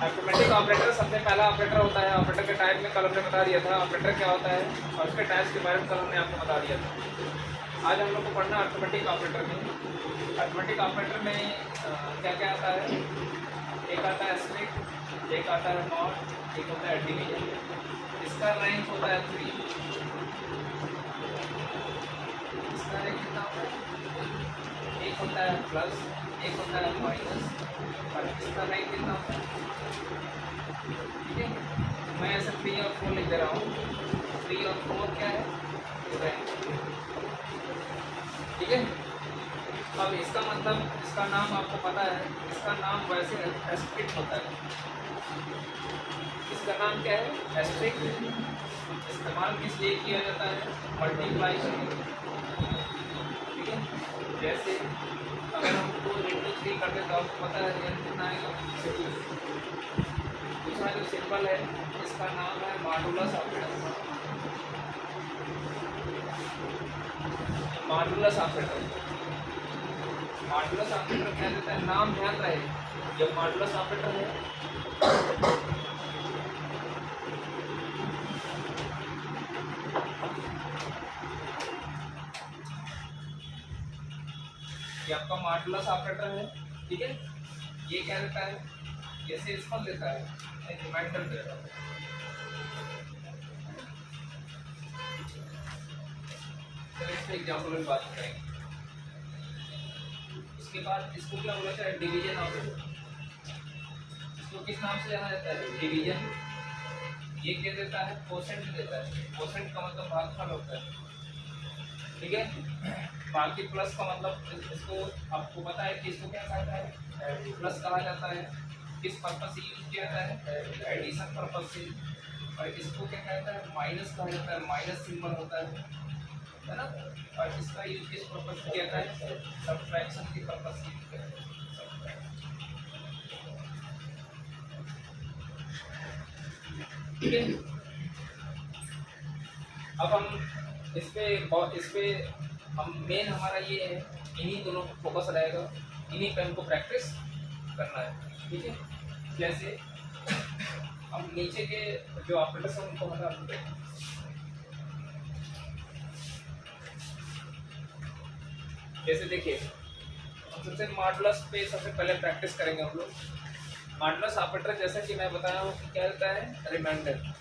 Arithmetic operator सबसे पहला operator होता है। ऑपरेटर के टाइप में कल हमने बता दिया था ऑपरेटर क्या होता है, और उसके टाइप्स के बारे में कल हमने आपको बता दिया था। आज हम लोग को पढ़ना अरिथमेटिक ऑपरेटर में। अरिथमेटिक ऑपरेटर में क्या क्या आता है, एक आता है एस्टेरिस्क, एक आता है मॉड, एक होता है डिवीजन। इसका रैंक होता है 3। इसका रैंक कितना होता है, एक होता है प्लस, एक होता है माइनस, और इसका रैंक कितना होता है। ठीक है, मैं ऐसे 3 और 4 लिख दे रहा हूँ। 3 और 4 क्या है, रैंक। ठीक है, अब इसका मतलब, इसका नाम आपको पता है, इसका नाम वैसे एस्टेरिस्क होता है। इसका नाम क्या है, एस्टेरिस्क। इस्तेमाल किस लिए किया जाता है, मल्टीप्लाई करने के लिए। ठीक है, जैसे अगर हम 2 × 3 करते तो आपको पता है रिजल्ट कितना आएगा, 6। दूसरा जो सिंबल है इसका नाम है modulus operator. Modulus operator, modulus operator क्या देता है, नाम ध्यान रहे जब मॉडुलस ऑपरेटर है ये आपका मॉडुलस ऑपरेटर है। ठीक है, ये क्या देता है, जैसे इसको देता है, एक रिमाइंडर देता है। चलिए इस पर एग्जाम्पल में बात करेंगे। उसके बाद इसको क्या बोला जाता है, डिवीजन ऑपरेटर। इसको किस नाम से जाना जाता है, डिवीजन। ये क्या देता है, कोसेंट देता है। कोसेंट का मतलब भागफल होता है। ठीक है, बाकी प्लस का मतलब, इसको आपको पता है कि इसको क्या कहता है, प्लस कहा जाता है। किस पर्पज से यूज किया जाता है, एडिशन पर्पज से। और इसको क्या कहता है, माइनस कहा जाता है, माइनस सिंबल होता है ना। और इसका यूज किस पर्पज से किया जाता है, सब्ट्रैक्शन की पर्पज से किया जाता है। ठीक है, अब हम इस पे हम मेन हमारा ये है, इन्हीं दोनों पर फोकस रहेगा, इन्हीं पे हमको प्रैक्टिस करना है। ठीक है, जैसे हम नीचे के जो ऑपरेटर्स हैं उनको बता देते हैं। जैसे देखिए, हम सबसे मॉडुलस पे सबसे पहले प्रैक्टिस करेंगे हम लोग। मॉडुलस ऑपरेटर जैसा कि मैं बताया हूँ कि क्या होता है, रिमाइंडर।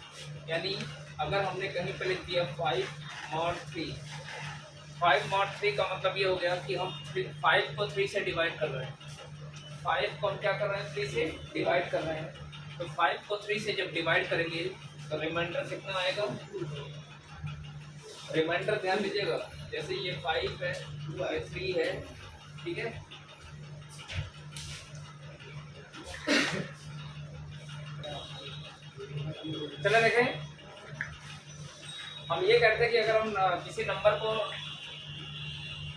यानी अगर हमने कहीं पे लिख दिया 5 mod 3, 5 mod 3 का मतलब ये हो गया कि हम 5 को 3 से डिवाइड कर रहे हैं। 5 को हम क्या कर रहे हैं, 3 से डिवाइड कर रहे हैं। तो 5 को 3 से जब डिवाइड करेंगे तो रिमाइंडर कितना आएगा, रिमाइंडर ध्यान दीजिएगा। जैसे ये 5 है, ये 3 है। ठीक है, चलो देखें, हम ये कहते हैं कि अगर हम किसी नंबर को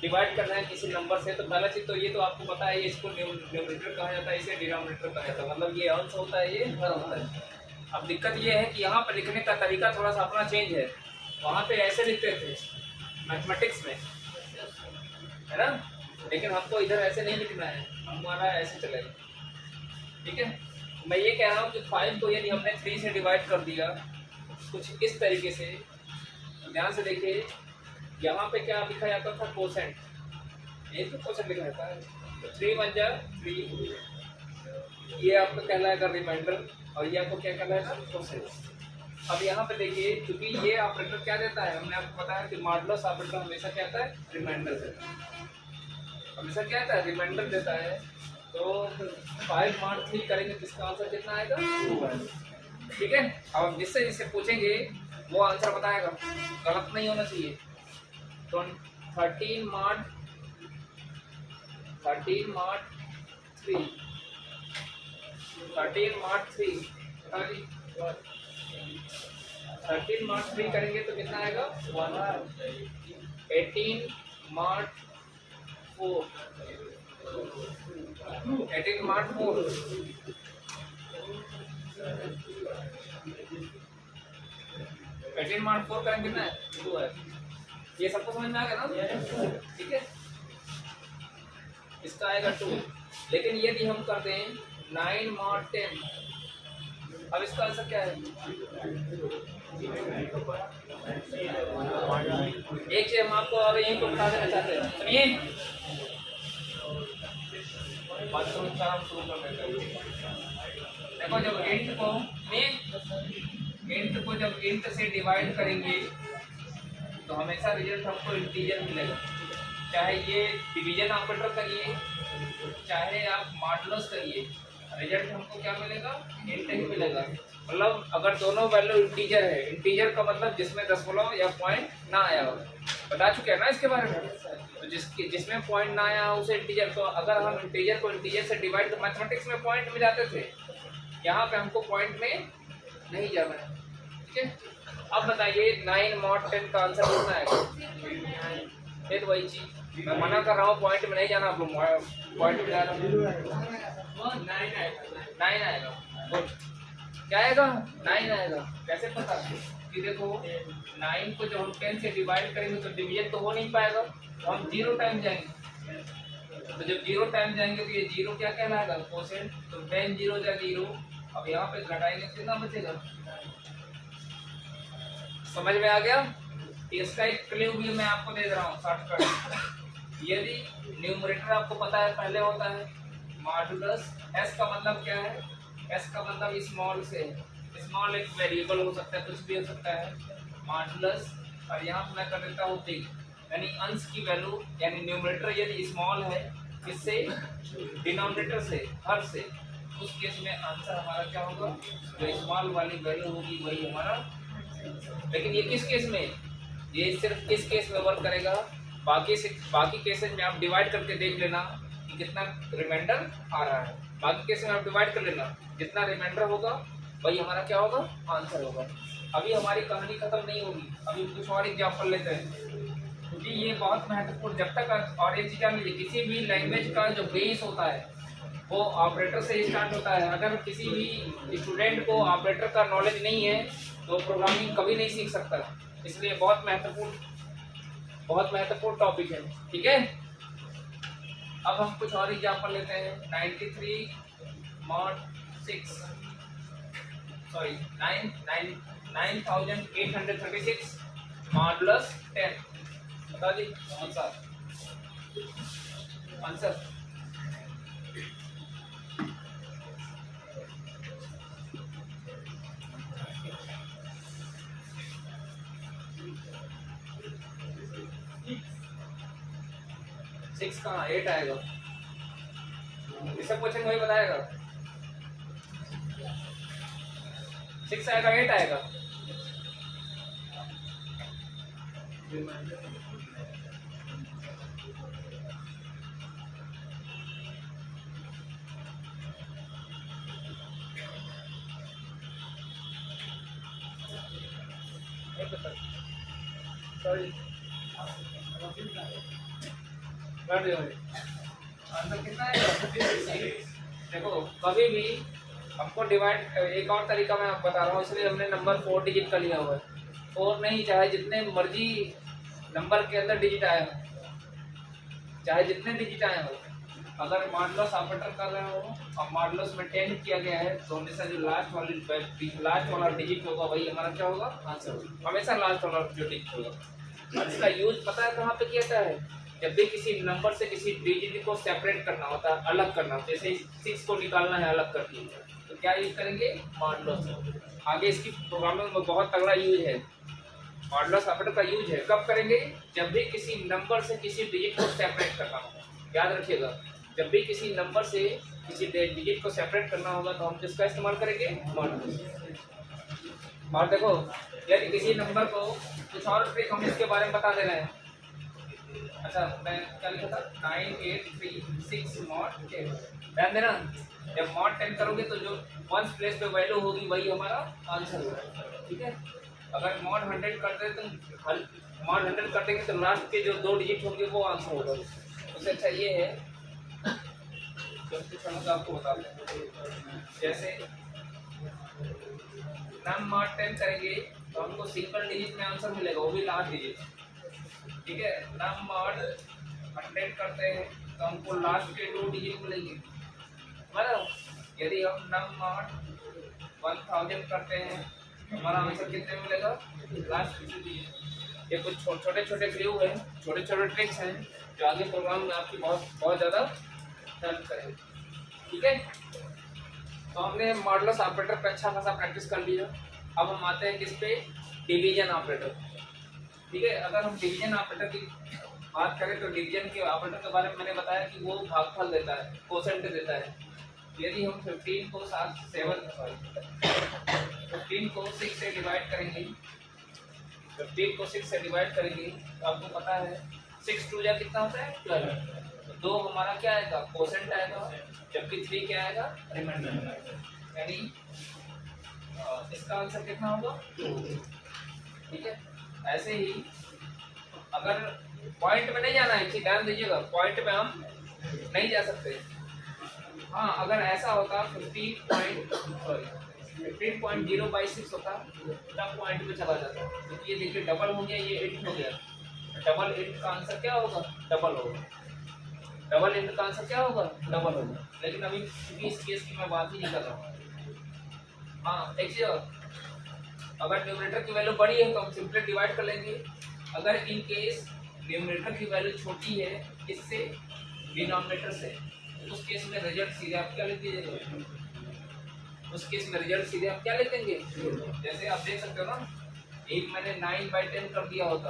डिवाइड करना है किसी नंबर से, तो पहला चीज तो ये तो आपको पता है, ये इसको न्यूमरेटर कहा जाता है, इसे डिनोमिनेटर कहा जाता है। मतलब ये अंश होता है, ये हर होता है। अब दिक्कत ये है कि यहाँ पर लिखने का तरीका थोड़ा सा अपना चेंज है। वहाँ पे ऐसे लिखते थे मैथमेटिक्स में, है ना, लेकिन हमको इधर ऐसे नहीं लिखना है, हमारा ऐसे चलेगा। ठीक है, मैं ये कह रहा हूँ कि 5 को यदि हमने 3 से डिवाइड कर दिया कुछ इस तरीके से, ध्यान से देखिए, यहाँ पे क्या लिखा जाता था, कोसेंट। ये तो कोसेंट लिखा जाता है, तो 3 × 3, ये आपको कहलाएगा रिमाइंडर, और ये आपको क्या कहलाएगा, कोसेंट। अब यहाँ पे देखिए, क्योंकि ये ऑपरेटर क्या देता है, हमने आपको बताया कि मॉडुलस ऑपरेटर हमेशा क्या आता है, रिमाइंडर देता है। हमेशा क्या आता है, रिमाइंडर देता है। तो 5 mod 3 करेंगे तो इसका आंसर कितना आएगा, 2 है। ठीक है, अब जिससे जिससे पूछेंगे वो आंसर बताएगा, गलत नहीं होना चाहिए। तो 13 mod 3 13 mod 3 13 mod 3 करेंगे तो कितना आएगा, 1। 18 mod 4 18 mod 4 18 mod 4 करेंगे कितना है, 2 है। ये सबको समझ में आ गया ना, ठीक है। इसका आएगा 2। लेकिन यदि हम कर दें 9 mod 10 अब इसका आंसर क्या है? एक चीज हम आपको और यहीं को बता देना चाहते हैं, सुनिए बात शुरू कर देते हैं। देखो जब इंट को जब इंट से डिवाइड करेंगे तो हमेशा रिजल्ट हमको इंटीजर मिलेगा, चाहे ये डिवीजन ऑपरेटर करिए चाहे आप मॉडुलस करिए, रिजल्ट हमको क्या मिलेगा? इंट ही मिलेगा। मतलब अगर दोनों वैल्यू इंटीजर है, इंटीजर का मतलब जिसमें दशमलव या पॉइंट ना आया हो, बता चुके हैं ना इसके बारे में। तो जिसमें पॉइंट ना आया उसे इंटीजर, तो अगर हम इंटीजर को इंटीजर से डिवाइड कर, मैथमेटिक्स में पॉइंट में जाते थे, यहाँ पे हमको पॉइंट में नहीं जाना है, ठीक है। अब बताइए 9 mod 10 का आंसर कितना है? ये तो वही चीज मैं मना कर रहा हूँ, पॉइंट में नहीं जाना, आप लोग पॉइंट में जा रहा हूँ। 9 आएगा, गुड। क्या आएगा? 9 आएगा। कैसे पता? कि देखो 9 को जब हम 10 से डिवाइड करेंगे तो डिवीजन तो हो नहीं पाएगा, तो हम 0 टाइम जाएंगे। तो जब 0 टाइम जाएंगे तो ये 0 क्या कहलाएगा? कोसेंट। तो 10 0 जा 0। अब यहाँ पे घटाएंगे कितना बचेगा? समझ में आ गया? इसका एक क्लू भी मैं आपको दे रहा हूँ शॉर्टकट। यदि न्यूमरेटर आपको पता है पहले होता है मॉडुलस, एस का मतलब क्या है? एस का मतलब स्मॉल से, स्मॉल एक वेरिएबल हो सकता है, कुछ भी हो सकता है, मॉडुलस। और यहाँ पर मैं कर देता हूँ बिग, यानी अंश की वैल्यू, यानी न्यूमरेटर यदि स्मॉल है किससे? डिनोमिनेटर से, हर से, उस केस में आंसर हमारा क्या होगा? जो स्मॉल वाली वैल्यू होगी वही हमारा। लेकिन ये किस केस में? ये सिर्फ किस केस में वर्क करेगा? बाकी केसेस में आप डिवाइड करके देख लेना कि कितना रिमाइंडर आ रहा है। बाकी केस में आप डिवाइड कर लेना, जितना रिमाइंडर होगा वही हमारा क्या होगा? आंसर होगा। अभी हमारी कहानी खत्म नहीं होगी, अभी कुछ और एग्जाम्पल लेते हैं, क्योंकि ये बहुत महत्वपूर्ण। जब तक, और ये चीज़ जान लीजिए, किसी भी लैंग्वेज का जो बेस होता है वो ऑपरेटर से ही स्टार्ट होता है। अगर किसी भी स्टूडेंट को ऑपरेटर का नॉलेज नहीं है तो प्रोग्रामिंग कभी नहीं सीख सकता। इसलिए बहुत महत्वपूर्ण टॉपिक है, ठीक है। अब हम कुछ और एग्जाम्पल लेते हैं। 93 mod 6 सॉरी 9836 मॉडुलस 10। बता दी आंसर। 6 कहाँ? 8 आएगा। इससे पूछेंगे वही बताएगा। 6 आएगा, 8 आएगा। सॉरी आंसर कितना है? देखो कभी भी हमको डिवाइड, एक और तरीका मैं आपको बता रहा हूँ, इसलिए हमने नंबर 4 डिजिट का लिया हुआ है। 4 नहीं, चाहे जितने मर्जी नंबर के अंदर डिजिट आए हो, चाहे जितने डिजिट आए हो, अगर मॉडुलस ऑपरेटर कर रहे हो और मॉडुलस में 10 किया गया है तो हमेशा जो लास्ट वाला डिजिट होगा वही हमारा क्या होगा? आंसर होगा। हमेशा लास्ट वाला जो डिजिट होगा। और इसका यूज पता है कहाँ पे किया जाता है? जब भी किसी नंबर से किसी डिजिट को सेपरेट करना होता है, अलग करना होता है, जैसे 6 को निकालना है अलग करके, तो क्या यूज करेंगे? मॉडुलस। आगे इसकी प्रोग्रामिंग में बहुत तगड़ा यूज है, मॉडुलस ऑपरेटर का यूज है। कब करेंगे? जब भी किसी नंबर से किसी डिजिट को सेपरेट करना होगा। याद रखिएगा, जब भी किसी नंबर से किसी डिजिट को सेपरेट करना होगा तो हम किसका इस्तेमाल करेंगे? मॉडुलस। और देखो यदि किसी नंबर को कुछ और ट्रिक हम इसके बारे में बता दे रहे हैं। अच्छा मैं क्या लिखा था? 9836 mod 10। ध्यान देना, जब mod 10 करोगे तो जो वंस प्लेस पे वैल्यू होगी वही हमारा आंसर होगा, ठीक है। अगर mod 100 करते तो mod 100 कर देंगे तो लास्ट के जो 2 डिजिट होंगे वो आंसर होगा। उससे अच्छा ये है, आपको बता दें, जैसे नम mod 10 करेंगे तो हमको सिंगल डिजिट में आंसर मिलेगा, वो भी लास्ट डिजिट, ठीक है। नम mod 100 करते हैं तो हमको लास्ट के 2 डिजिट मिलेंगे। मतलब यदि हम नम mod 1000 करते हैं, हमारा आंसर कितने में मिलेगा लास्ट। ये कुछ छोटे छोटे क्लू हैं, छोटे छोटे ट्रिक्स हैं जो आगे प्रोग्राम में आपकी बहुत ज़्यादा हेल्प करेंगे। ठीक है, तो हमने मॉडुलस ऑपरेटर पे अच्छा खासा प्रैक्टिस कर लिया। अब हम आते हैं किस पे, डिवीजन ऑपरेटर। ठीक है, अगर हम डिवीजन ऑपरेटर की बात करें तो डिवीजन के ऑपरेटर के बारे में मैंने बताया कि वो भागफल देता है, कोसेंट देता है। यदि हम 15 को 15 को 6 से डिवाइड करेंगे, 15 को 6 से डिवाइड करेंगे तो आपको पता है 6 2 जा कितना होता है 12। तो 2 हमारा क्या आएगा, कोसेंट आएगा, जबकि 3 क्या आएगा, रिमाइंडर। यानी इसका आंसर कितना होगा 2। ठीक है, ऐसे ही अगर पॉइंट में नहीं जाना है, कि ध्यान दीजिएगा पॉइंट में हम नहीं जा सकते। हाँ, अगर ऐसा होता 15.0/6 होता तब पॉइंट पे चला जाता, क्योंकि ये देखिए डबल हो गया, ये 8 हो गया। डबल 8 का आंसर क्या होगा, डबल होगा। डबल 8 का आंसर क्या होगा, डबल होगा। लेकिन अभी इस केस की मैं बात ही नहीं कर रहा हूँ। हाँ देखिए, अगर न्यूमरेटर की वैल्यू बड़ी है तो हम सिंपली डिवाइड कर लेंगे। अगर इन केस न्यूमरेटर की वैल्यू छोटी है इससे, डिनोमिनेटर से, तो उस केस में रिजल्ट सीधे आप क्या लिख दीजिएगा, उस केस में रिजल्ट सीधे आप क्या लिख देंगे। जैसे आप देख सकते हो ना, एक मैंने 9/10 कर दिया होता,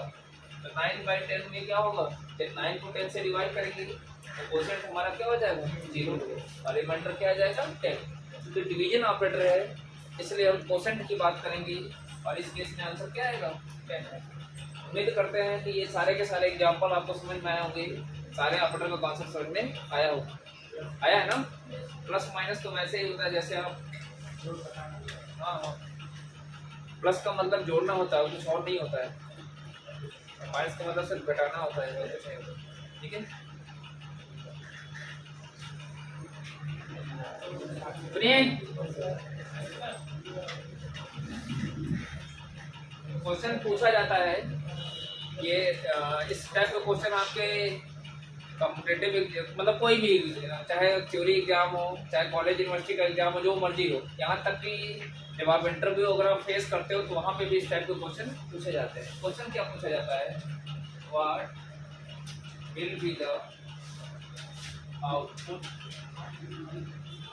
तो 9/10 में क्या होगा, जब 9 को 10 से डिवाइड करेंगे तो कोसेंट हमारा क्या हो जाएगा 0 और रिमाइंडर क्या आ जाएगा 10। तो डिवीजन ऑपरेटर है इसलिए हम कोसेंट की बात करेंगे और इस केस में आंसर क्या आएगा 10। उम्मीद करते हैं कि ये सारे के सारे एग्जाम्पल आपको समझ में आए होंगे, सारे ऑपरेटर का कॉन्सेप्ट समझ में आया होगा, आया है ना। प्लस माइनस तो वैसे ही होता है, जैसे आप हाँ प्लस का मतलब जोड़ना होता है, कुछ और नहीं होता है। माइनस का मतलब सिर्फ घटाना होता है, कुछ नहीं होता। ठीक है, क्वेश्चन पूछा जाता है ये इस टाइप का क्वेश्चन आपके कॉम्पिटेटिव मतलब कोई भी, चाहे थ्योरी एग्जाम हो, चाहे कॉलेज यूनिवर्सिटी का एग्जाम हो, जो मर्जी हो, यहाँ तक कि जब आप इंटरव्यू वगैरह फेस करते हो तो वहाँ पे भी इस टाइप के क्वेश्चन पूछे जाते हैं। क्वेश्चन क्या पूछा जाता है, what will be the output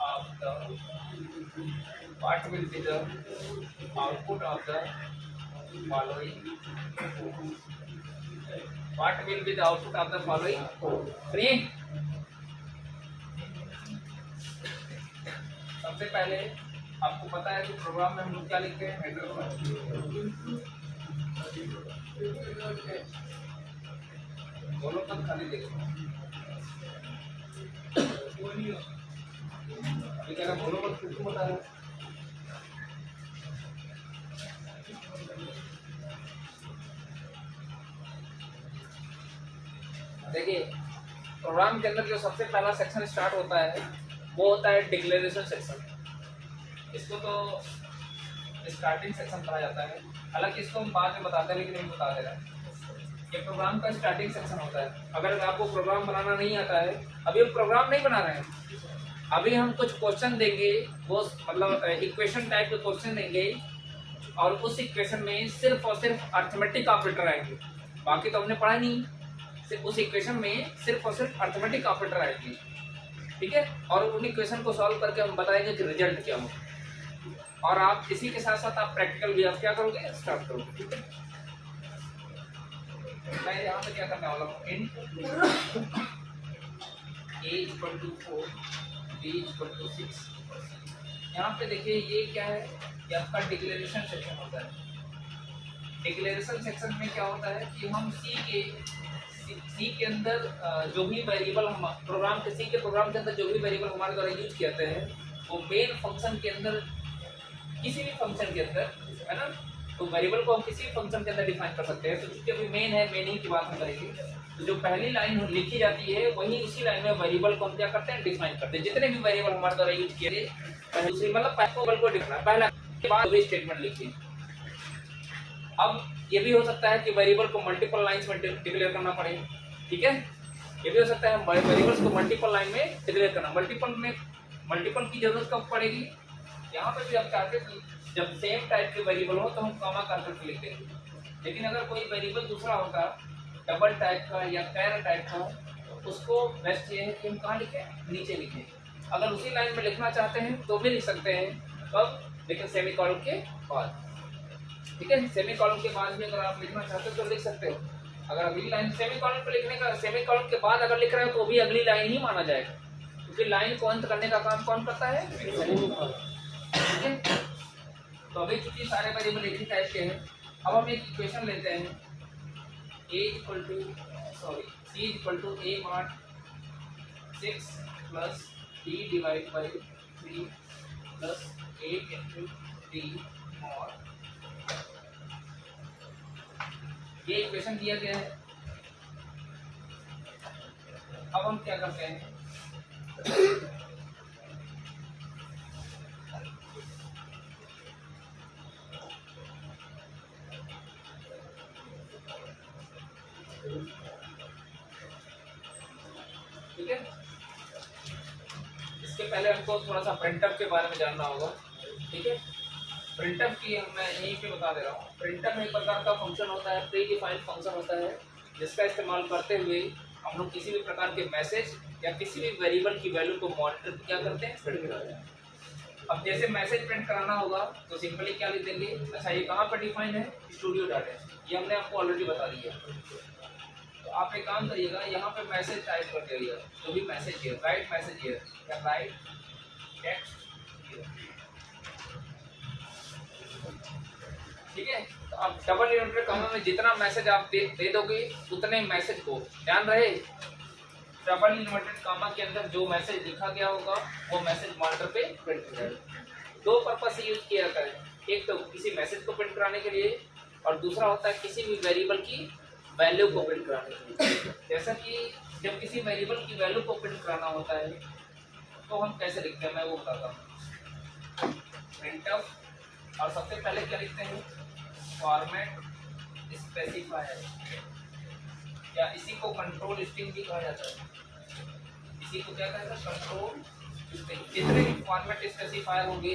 of the what will be the output of the following, what will be the output of the following? Free? सबसे पहले आपको पता है कि प्रोग्राम में हम लोग क्या लिखते हैं, हेडर बोलो तब खाली देखो, अभी क्या बोलो मत, कुछ बता रहे। देखिए, प्रोग्राम के अंदर जो सबसे पहला सेक्शन स्टार्ट होता है वो होता है डिक्लेरेशन सेक्शन। इसको तो स्टार्टिंग सेक्शन कहा जाता है, हालांकि इसको हम बाद में बताते हैं, लेकिन नहीं बता दे रहा है। ये प्रोग्राम का स्टार्टिंग सेक्शन होता है। अगर आपको प्रोग्राम बनाना नहीं आता है, अभी हम प्रोग्राम नहीं बना रहे हैं, अभी हम कुछ क्वेश्चन देंगे, वो मतलब इक्वेशन टाइप के क्वेश्चन देंगे और उस इक्वेशन में सिर्फ और सिर्फ अर्थमेटिक ऑपरेटर आएंगे, बाकी तो हमने पढ़ा नहीं। उस इक्वेशन में सिर्फ और सिर्फ अर्थमेटिक ऑपरेटर आएंगे, ठीक है, और उन इक्वेशन को सॉल्व करके हम बताएंगे कि रिजल्ट क्या हो। और आप इसी के साथ साथ आप प्रैक्टिकल भी आप क्या करोगे, स्टार्ट करोगे। ठीक है, मैं यहाँ पे क्या करने वाला हूँ, int a = 4 b = 6। यहाँ पे देखिए ये क्या है, ये आपका डिक्लेरेशन सेक्शन होता है। डिक्लेरेशन सेक्शन में क्या होता है कि हम सी के अंदर जो भी वेरिएबल हम प्रोग्राम के सी के प्रोग्राम के अंदर जो भी वेरिएबल हमारे द्वारा यूज किए हैं वो मेन फंक्शन के अंदर, किसी भी फंक्शन के अंदर, है ना, तो वेरिएबल को हम किसी भी फंक्शन के अंदर डिफाइन कर सकते हैं। तो चूंकि अभी मेन है, मेन ही की बात हम करेंगे, तो जो पहली लाइन लिखी जाती है वही उसी लाइन में वेरिएबल को हम क्या करते हैं, डिफाइन करते हैं। जितने भी वेरिएबल हमारे द्वारा यूज किए गए मतलब वेरिएबल को डिफाइन पहला के बाद स्टेटमेंट लिखिए। अब ये भी हो सकता है कि वेरिएबल को मल्टीपल लाइंस में डिक्लेयर करना पड़े, ठीक है, ये भी हो सकता है वेरिएबल्स को मल्टीपल लाइन में डिक्लेयर करना। मल्टीपल की जरूरत कब पड़ेगी, यहाँ पे भी आप चाहते हैं कि जब सेम टाइप के वेरिएबल हो तो हम कॉमा करके लिख देंगे, लेकिन अगर कोई वेरिएबल दूसरा होगा डबल टाइप का या कैर टाइप का, तो उसको बेस्ट ये है कि हम कहाँ लिखें, नीचे लिखें। अगर उसी लाइन में लिखना चाहते हैं तो भी लिख सकते हैं, कब, लेकिन सेमी कॉलम के बाद, ठीक है। सेमी कॉलम के बाद भी अगर आप लिखना चाहते हो तो लिख सकते हो। अगर अगली लाइन सेमी कॉलम पे लिखने का, सेमी कॉलम के बाद अगर लिख रहे हो तो भी अगली लाइन ही माना जाएगा, क्योंकि लाइन को अंत करने का काम कौन करता है, ठीक है। तो अभी चूंकि सारे वेरिएबल एक ही टाइप के हैं, अब हम एक इक्वेशन लेते हैं, C equal to a mod 6 plus d divide by 3 plus 8 into d mod, ये इक्वेशन दिया गया है। अब हम क्या करते हैं, ठीक है। इसके पहले हमको थोड़ा सा प्रिंटफ के बारे में जानना होगा, ठीक है। प्रिंटफ की मैं यहीं पे बता दे रहा हूँ। प्रिंटफ में एक प्रकार का फंक्शन होता है, प्री डिफाइंड फंक्शन होता है, जिसका इस्तेमाल करते हुए हम लोग किसी भी प्रकार के मैसेज या किसी भी वेरिएबल की वैल्यू को मॉनिटर क्या करते हैं, प्रिंट कराते हैं। अब जैसे मैसेज प्रिंट कराना होगा तो सिंपली क्या लिख देंगे, अच्छा ये कहाँ पर डिफाइन है, स्टूडियो डाटा, ये हमने आपको ऑलरेडी बता दिया। तो आप एक काम करिएगा, यहाँ पे मैसेज टाइप कर दीजिएगा, जो भी मैसेज है, राइट मैसेज है या राइट टेक्स्ट, ठीक है। तो अब डबल इन्वर्टेड कॉमा में जितना मैसेज आप दे दोगे उतने मैसेज को, ध्यान रहे, डबल इन्वर्टेड कॉमा के अंदर जो मैसेज लिखा गया होगा वो मैसेज मॉनिटर पे प्रिंट हो जाएगा। दो पर्पस से यूज किया जाता है, एक तो किसी मैसेज को प्रिंट कराने के लिए, और दूसरा होता है किसी भी वेरिएबल की वैल्यू को प्रिंट कराने के लिए। जैसा कि जब किसी वेरिएबल की वैल्यू को प्रिंट कराना होता है तो हम कैसे लिखते हैं, मैं वो बताता हूँ। प्रिंटफ, और सबसे पहले क्या लिखते हैं, फॉर्मेट स्पेसिफायर, या इसी को कंट्रोल स्ट्रिंग भी कहा जाता है। इसी को क्या कहते हैं, कंट्रोल स्ट्रिंग। जितने भी फॉर्मेट स्पेसिफायर होंगे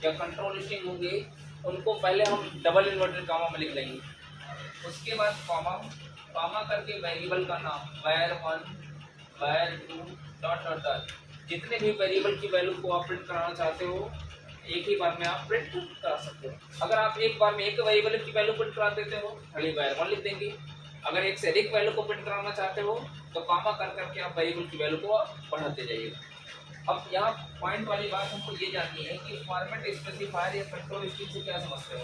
या कंट्रोल स्ट्रिंग होंगे उनको पहले हम डबल इन्वर्टेड कॉमा में लिख लेंगे, उसके बाद कॉमा, कॉमा करके वेरिएबल का नाम var1 var2 dot dot dot, जितने भी वेरिएबल की वैल्यू को आप प्रिंट कराना चाहते हो एक ही बार में आप प्रिंट करा सकते हो। अगर आप एक बार में एक वेरिएबल की वैल्यू प्रिंट करा देते हो खाली var1 लिख देंगे, अगर एक से अधिक वैल्यू को प्रिंट कराना चाहते हो तो कॉमा कर करके आप वेरिएबल की वैल्यू को बढ़ाते जाइएगा। अब यहाँ पॉइंट वाली बात हमको ये जाननी है कि फॉर्मेट स्पेसिफायर या कंट्रोल स्ट्रिंग से क्या समझते हो।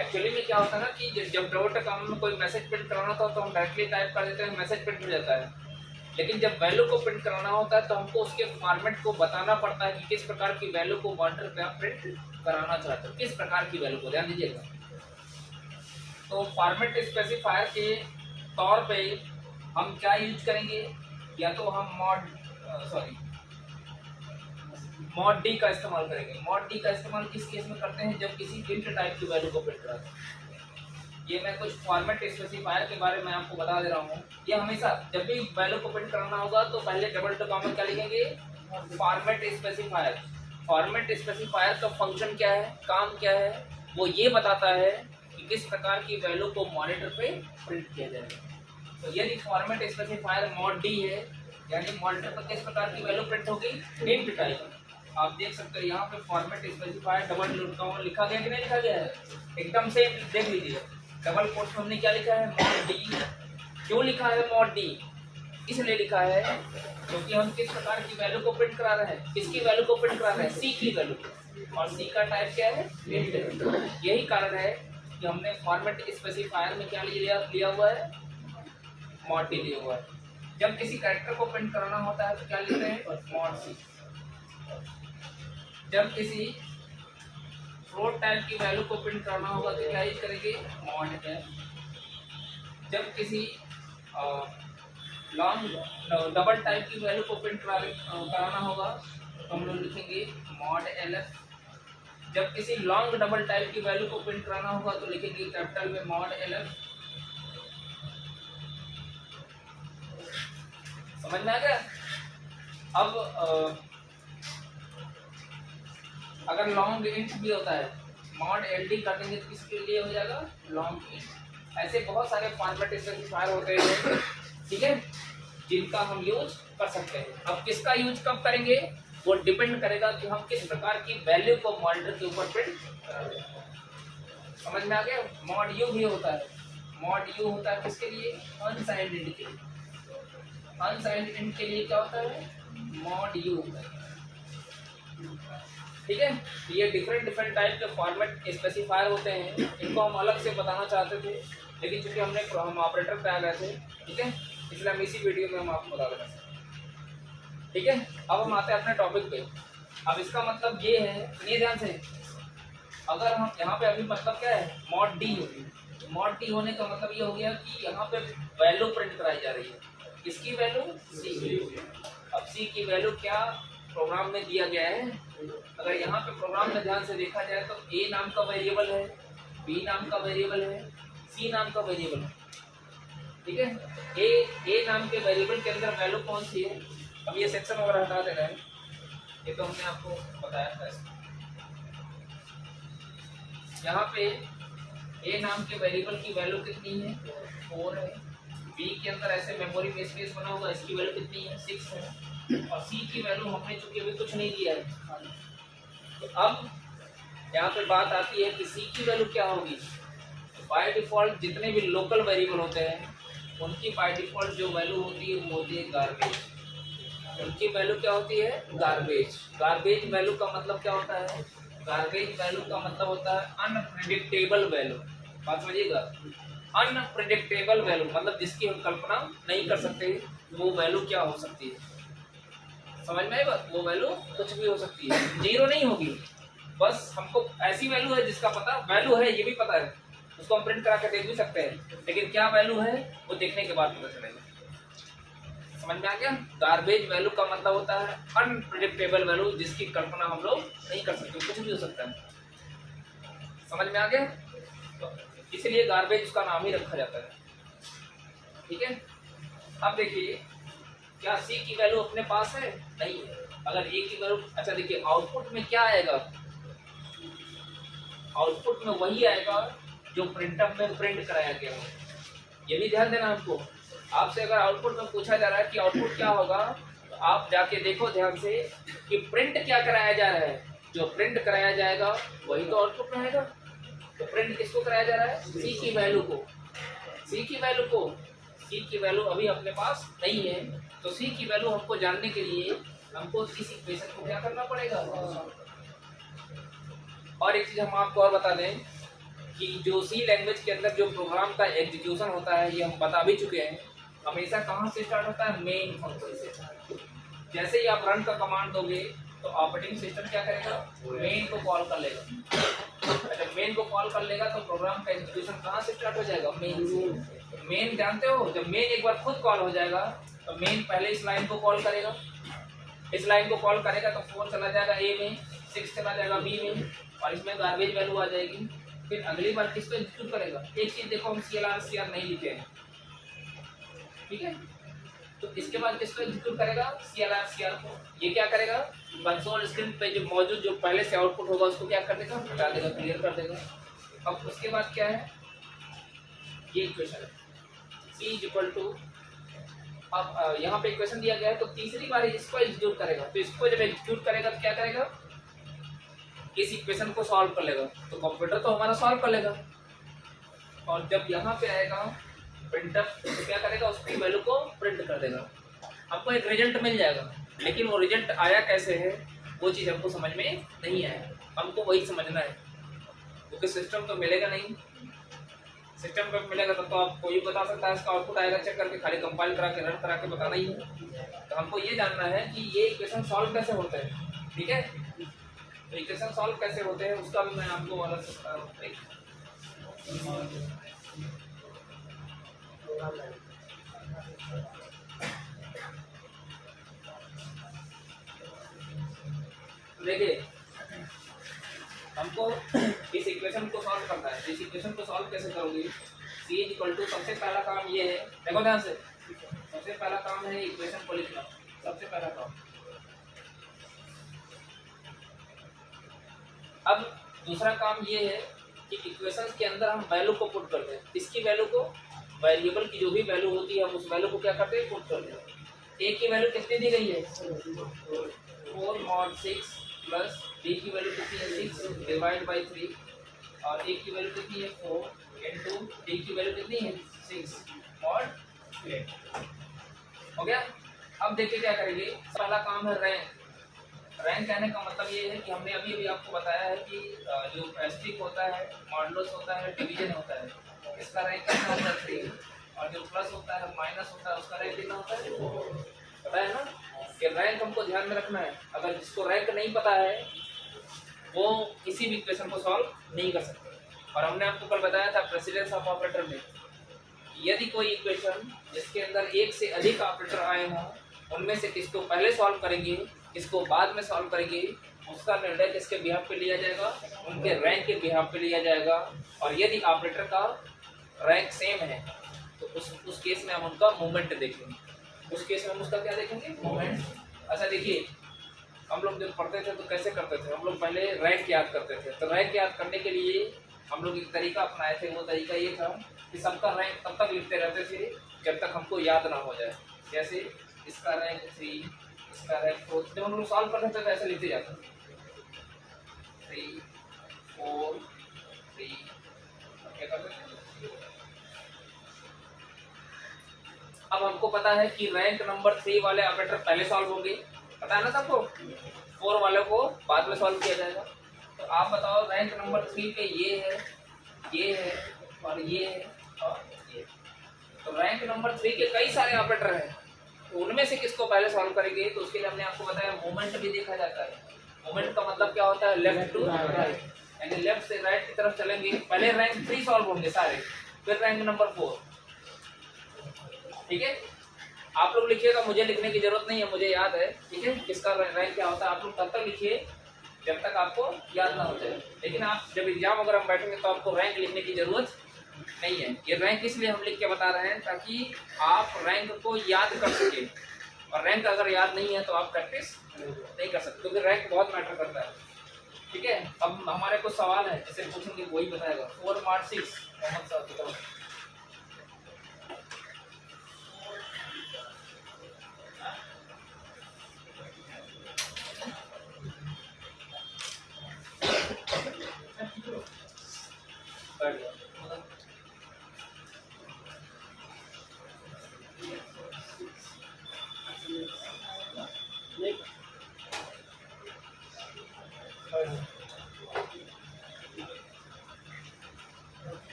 एक्चुअली में क्या होता है ना कि जब डबल कॉमा में कोई मैसेज प्रिंट कराना था तो हम डायरेक्टली टाइप कर देते हैं, मैसेज प्रिंट हो जाता है। लेकिन जब वैल्यू को प्रिंट कराना होता है तो हमको उसके फॉर्मेट को बताना पड़ता है कि किस प्रकार की वैल्यू को मॉनिटर पे आप प्रिंट कराना चाहते हो, किस प्रकार की वैल्यू को, ध्यान दीजिएगा। तो फॉर्मेट स्पेसिफायर के तौर पे हम क्या यूज करेंगे, या तो हम मॉड डी का इस्तेमाल करेंगे। मॉड डी का इस्तेमाल किस केस में करते हैं, जब किसी इंट टाइप की वैल्यू को प्रिंट कराते हैं। ये मैं कुछ फॉर्मेट स्पेसिफायर के बारे में आपको बता दे रहा हूँ। ये हमेशा जब भी वैल्यू को प्रिंट कराना होगा तो पहले डबल कॉमा क्या लिखेंगे, फॉर्मेट स्पेसिफायर। फॉर्मेट स्पेसिफायर का फंक्शन क्या है, काम क्या है, वो ये बताता है कि किस प्रकार की वैल्यू को मॉनिटर पे प्रिंट किया जाएगा। तो यदि फॉर्मेट स्पेसिफायर मॉड डी है, यानी मॉनिटर पर किस प्रकार की वैल्यू प्रिंट होगी, इंट टाइप। आप देख सकते हो यहाँ पे फॉर्मेट स्पेसिफायर डबल कॉमा लिखा गया कि नहीं लिखा गया है, एकदम से देख लीजिए। डबल कोट्स में हमने क्या लिखा है, मॉड डी। क्यों लिखा है मॉड डी, इसलिए लिखा है क्योंकि हम किस प्रकार की वैल्यू को प्रिंट करा रहे हैं, किसकी वैल्यू को प्रिंट करा रहे हैं, सी की वैल्यू, और सी का टाइप क्या है, इंट। यही कारण है कि हमने फॉर्मेट स्पेसिफायर में क्या लिया हुआ है, मॉड डी लिया हुआ है। जब किसी कैरेक्टर को प्रिंट कराना होता है तो क्या लिखते हैं, मॉड सी। जब किसी फ्लोट टाइप की वैल्यू को प्रिंट करना होगा तो क्या यूज करेंगे, मॉड एफ। जब किसी लॉन्ग डबल टाइप की वैल्यू को प्रिंट कराना होगा तो हम लोग लिखेंगे मॉड एल एफ। जब किसी लॉन्ग डबल टाइप की वैल्यू को प्रिंट कराना होगा तो लिखेंगे कैपिटल में मॉड एल एफ। समझ में आ गया। अगर लॉन्ग इंट भी होता है, मॉड एलडी कर देंगे तो किसके लिए हो जाएगा, लॉन्ग इंट। ऐसे बहुत सारे फॉर्मेट स्पेसिफायर होते हैं, ठीक है, जिनका हम यूज कर सकते हैं। अब किसका यूज कब करेंगे वो डिपेंड करेगा कि हम किस प्रकार की वैल्यू को मॉनिटर के ऊपर प्रिंट कर रहे हैं। समझ में आ गया। मॉड यू भी होता है, मॉड यू होता है किसके लिए, अनसाइंड इंट के लिए। अनसाइंड इंट के लिए क्या होता है, मॉड यू होता है, ठीक है। ये डिफरेंट टाइप के फॉर्मेट स्पेसिफायर होते हैं, इनको हम अलग से बताना चाहते थे लेकिन चूंकि हम ऑपरेटर पे आ गए थे, ठीक है, इसलिए हम इसी वीडियो में हम आपको बता देना, ठीक है। अब हम आते हैं अपने टॉपिक पे। अब इसका मतलब ये है, सुनिए ध्यान से, अगर हम यहाँ पे अभी मतलब क्या है, मॉड डी होगी, मॉड डी होने का मतलब ये हो गया कि यहाँ पे वैल्यू प्रिंट कराई जा रही है, किसकी वैल्यू, सी। अब सी की वैल्यू क्या प्रोग्राम में दिया गया है, अगर यहाँ पे प्रोग्राम में ध्यान से देखा जाए तो ए नाम का वेरिएबल है, बी नाम का वेरिएबल है, सी नाम का वेरिएबल है, ठीक है। ए नाम के वेरिएबल के अंदर वैल्यू कौन सी है, अब ये सेक्शन वगैरह हटा देना है, ये तो हमने आपको बताया था। यहाँ पे ए नाम के वेरिएबल की वैल्यू कितनी है, 4 है। बी के अंदर ऐसे मेमोरी में स्पेस बना होगा, इसकी वैल्यू कितनी है, 6 है। और सी की वैल्यू हमने चूंकि अभी कुछ नहीं दिया है, तो अब यहाँ पे बात आती है कि सी की वैल्यू क्या होगी। बाय डिफॉल्ट जितने भी लोकल वेरिएबल होते हैं उनकी बाय डिफॉल्ट जो वैल्यू होती है वो होती है गार्बेज। उनकी वैल्यू क्या होती है, गार्बेज। गार्बेज वैल्यू का मतलब क्या होता है, गार्बेज वैल्यू का मतलब होता है अनप्रेडिक्टेबल वैल्यू। बात समझिएगा, अनप्रेडिक्टेबल वैल्यू मतलब जिसकी हम कल्पना नहीं कर सकते वो वैल्यू क्या हो सकती है, समझ में आएगा। वो वैल्यू कुछ भी हो सकती है, जीरो नहीं होगी, बस हमको ऐसी वैल्यू है जिसका पता, वैल्यू है ये भी पता है, उसको हम प्रिंट करा के देख भी सकते हैं, लेकिन क्या वैल्यू है वो देखने के बाद पता चलेगा। समझ में आ गया। गार्बेज वैल्यू का मतलब होता है अनप्रेडिक्टेबल वैल्यू, जिसकी कल्पना हम लोग नहीं कर सकते, कुछ भी हो सकता है। समझ में आ गया, तो इसलिए गार्बेज उसका नाम ही रखा जाता है, ठीक है। अब देखिए, क्या सी की वैल्यू अपने पास है, नहीं है। अगर ए की वैल्यू, अच्छा देखिए आउटपुट में क्या आएगा, आउटपुट में वही आएगा जो प्रिंटअप में प्रिंट कराया गया हो, ये भी ध्यान देना हमको। आपसे अगर आउटपुट में पूछा जा रहा है कि आउटपुट क्या होगा, तो आप जाके देखो ध्यान से कि प्रिंट क्या कराया जा रहा है, जो प्रिंट कराया जाएगा वही तो आउटपुट में आएगा। तो प्रिंट किसको कराया जा रहा है, सी की वैल्यू को, सी की वैल्यू को। सी की वैल्यू अभी अपने पास नहीं है, तो सी की वैल्यू हमको जानने के लिए हमको इस इक्वेशन को क्या करना पड़ेगा। और एक चीज हम आपको और बता दें कि जो सी लैंग्वेज के अंदर जो प्रोग्राम का एग्जीक्यूशन होता है, ये हम बता भी चुके हैं, हमेशा कहाँ से स्टार्ट होता है, मेन फंक्शन से। जैसे ही आप रन का कमांड दोगे तो ऑपरेटिंग सिस्टम क्या करेगा, मेन को कॉल कर लेगा। जब मेन को कॉल कर लेगा तो प्रोग्राम का एग्जीक्यूशन कहाँ से स्टार्ट हो जाएगा, मेन से। मेन जानते हो, जब मेन एक बार खुद कॉल हो जाएगा तो मेन पहले इस लाइन को कॉल करेगा, इस लाइन को कॉल करेगा तो 4 चला जाएगा ए में, 6 चला जाएगा बी में, और इसमें गार्बेज वैल्यू आ जाएगी। फिर अगली बार किसको एग्जीक्यूट करेगा, एक चीज देखो, हम CLR नहीं लिखे हैं, ठीक है। तो इसके बाद किसको एग्जीक्यूट करेगा, CLR को। ये क्या करेगा, कंसोल स्क्रीन पे जो मौजूद जो पहले से आउटपुट होगा उसको क्या कर देगा, हटा देगा, क्लियर कर देगा। अब उसके बाद क्या है, ये इक्वेशन है C इक्वल टू, अब यहाँ पे इक्वेशन दिया गया है तो तीसरी बार इसको एग्जीक्यूट करेगा। तो इसको जब एग्जीक्यूट करेगा तो क्या करेगा, इस इक्वेशन को सॉल्व कर लेगा, तो कंप्यूटर तो हमारा सॉल्व कर लेगा। और जब यहाँ पे आएगा प्रिंटअप तो क्या करेगा, उसकी वैल्यू को प्रिंट कर देगा, आपको एक रिजल्ट मिल जाएगा। लेकिन वो रिजल्ट आया कैसे है वो चीज़ हमको समझ में नहीं आया, हमको वही समझना है, क्योंकि सिस्टम तो मिलेगा नहीं। सिस्टम पर मिलेगा तो आप कोई बता सकता है इसका आउटपुट आएगा चेक करके, खाली कंपाइल करा के रन करा के बताना ही है। तो हमको ये जानना है कि ये इक्वेशन सॉल्व कैसे होते हैं, ठीक है। तो इक्वेशन सॉल्व कैसे होते हैं उसका भी मैं आपको अलग से बता रहा हूँ। देखिए हमको इस इक्वेशन को सॉल्व करना है। इस इक्वेशन को सॉल्व कैसे करोगे, C इक्वल टू, सबसे पहला काम ये है, देखो ध्यान से, सबसे पहला काम है इक्वेशन को लिखना, सबसे पहला काम। अब दूसरा काम ये है कि इक्वेशंस के अंदर हम वैल्यू को पुट करते हैं। इसकी वैल्यू को, वेरिएबल की जो भी वैल्यू होती है हम उस वैल्यू को क्या करते हैं, पुट करते हैं। ए की वैल्यू कितनी दी गई है, 4 mod 6 प्लस बी की वैल्यू कितनी है 6 डिवाइड बाई 3 और ए की वैल्यू कितनी है 4 इंटू डी की वैल्यू कितनी है 6 mod 8। हो गया। अब देखिए क्या करेंगे, पहला काम है रैंक। रैंक कहने का मतलब ये है कि हमने अभी आपको बताया है कि जो एस्ट्रिक होता है, मॉडुलस होता है, डिवीजन होता है, इसका रैंक कितना होता है 3 और जो प्लस होता है माइनस होता है उसका रैंक कितना होता है 4। पता है ना कि रैंक हमको ध्यान में रखना है। अगर जिसको रैंक नहीं पता है वो किसी भी इक्वेशन को सॉल्व नहीं कर सकते। और हमने आपको कल बताया था प्रेसिडेंस ऑफ ऑपरेटर में, यदि कोई इक्वेशन जिसके अंदर एक से अधिक ऑपरेटर आए हों उनमें से किसको पहले सॉल्व करेंगे, किसको बाद में सॉल्व करेंगे, उसका निर्णय किसके बिहाफ पे लिया जाएगा, उनके रैंक के बिहाफ पे लिया जाएगा। और यदि ऑपरेटर का रैंक सेम है तो उस केस में हम उनका मूवमेंट देखेंगे। उस केस में हम उसका क्या देखेंगे, मूवमेंट। अच्छा देखिए, हम लोग जब पढ़ते थे तो कैसे करते थे, हम लोग पहले रैंक याद करते थे। तो रैंक याद करने के लिए हम लोग एक तरीका अपनाए थे। वो तरीका ये था कि सबका रैंक तब तक लिखते रहते थे जब तक हमको याद ना हो जाए। जैसे इसका रैंक 3, इसका रैंक 4, जब हम लोग सॉल्व करते थे तो ऐसे लिखते जाते थे 3 4 3। क्या करते थे, अब हमको पता है कि रैंक नंबर 3 वाले ऑपरेटर पहले सॉल्व होंगे, पता है ना सबको। 4 वाले को बाद में सॉल्व किया जाएगा। तो आप बताओ रैंक नंबर 3 पे ये है और ये है और ये। तो रैंक नंबर 3 के कई सारे ऑपरेटर हैं, तो उनमें से किसको पहले सॉल्व करेंगे। तो उसके लिए हमने आपको बताया मूवमेंट भी देखा जाता है। मूवमेंट का मतलब क्या होता है, लेफ्ट टू राइट, यानी लेफ्ट से राइट की तरफ चलेंगे। पहले रैंक 3 सॉल्व होंगे सारे, फिर रैंक नंबर 4। ठीक है, आप लोग लिखिएगा, मुझे लिखने की जरूरत नहीं है, मुझे याद है। ठीक है, किसका रैंक क्या होता है आप लोग तब तक लिखिए जब तक आपको याद ना हो जाए। लेकिन आप जब एग्जाम वगैरह में बैठेंगे तो आपको रैंक लिखने की जरूरत नहीं है। ये रैंक इसलिए हम लिख के बता रहे हैं ताकि आप रैंक को याद कर सके। और रैंक अगर याद नहीं है तो आप प्रैक्टिस नहीं कर सकते, क्योंकि रैंक बहुत मैटर करता है। ठीक है, अब हमारे कुछ सवाल है जैसे पूछेंगे वही बताएगा। 4 mod 6 मोहम्मद साहब बताओ।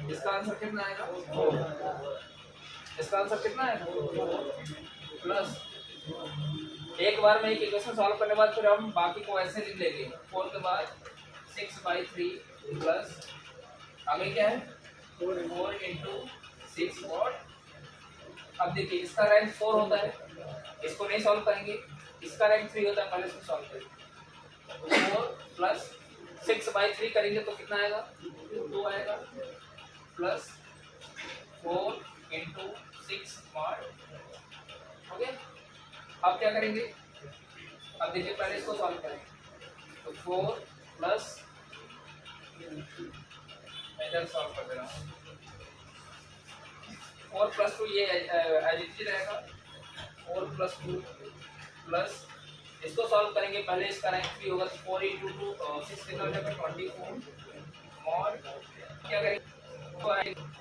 इसका आंसर कितना आएगा, इसका आंसर कितना है प्लस। एक बार में एक इक्वेशन सॉल्व करने के बाद फिर हम बाकी को ऐसे लिख लेंगे। 4 के बाद 6/3 प्लस आगे क्या है 4 इंटू 6 वॉट। अब देखिए इसका रैंक 4 होता है, इसको नहीं सॉल्व करेंगे। इसका रैंक 3 होता है, पहले इसको सॉल्व करेंगे। 4 प्लस 6/3 करेंगे तो कितना आएगा 2 आएगा, प्लस 4 इंटू 6 mod। हो गया। अब क्या करेंगे, अब देखिए पहले इसको सॉल्व करेंगे तो 4 प्लस, मैं इधर सॉल्व कर दे रहा हूँ, 4 प्लस 2 ये एज इट इज रहेगा। 4 प्लस 2 प्लस इसको सॉल्व करेंगे, पहले इसका रैंक 3 होगा तो 4 इंटू 6 कितना हो जाएगा 24 mod। क्या करेंगे,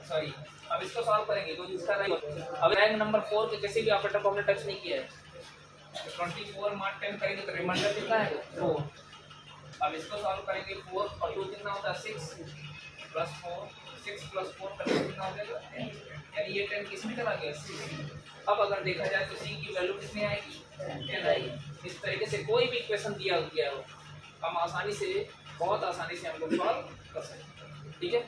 सॉरी अब इसको सॉल्व करेंगे तो इसका रैंक, अब रैंक नंबर 4 के किसी भी ऑपरेटर को हमने टच नहीं किया है। 24 mod 10 करेंगे तो रिमाइंडर कितना है 4। अब इसको सॉल्व करेंगे 4 और 2 कितना होता है 6 प्लस 4, 6 प्लस 4 करके कितना हो जाएगा 10, यानी ये 10 किसमें चला गया C। अब अगर देखा जाए तो C की वैल्यू कितनी आएगी 10 आएगी। इस तरीके से कोई भी इक्वेशन दिया गया हो हम आसानी से, बहुत आसानी से हम लोग सॉल्व कर सकते हैं। ठीक है।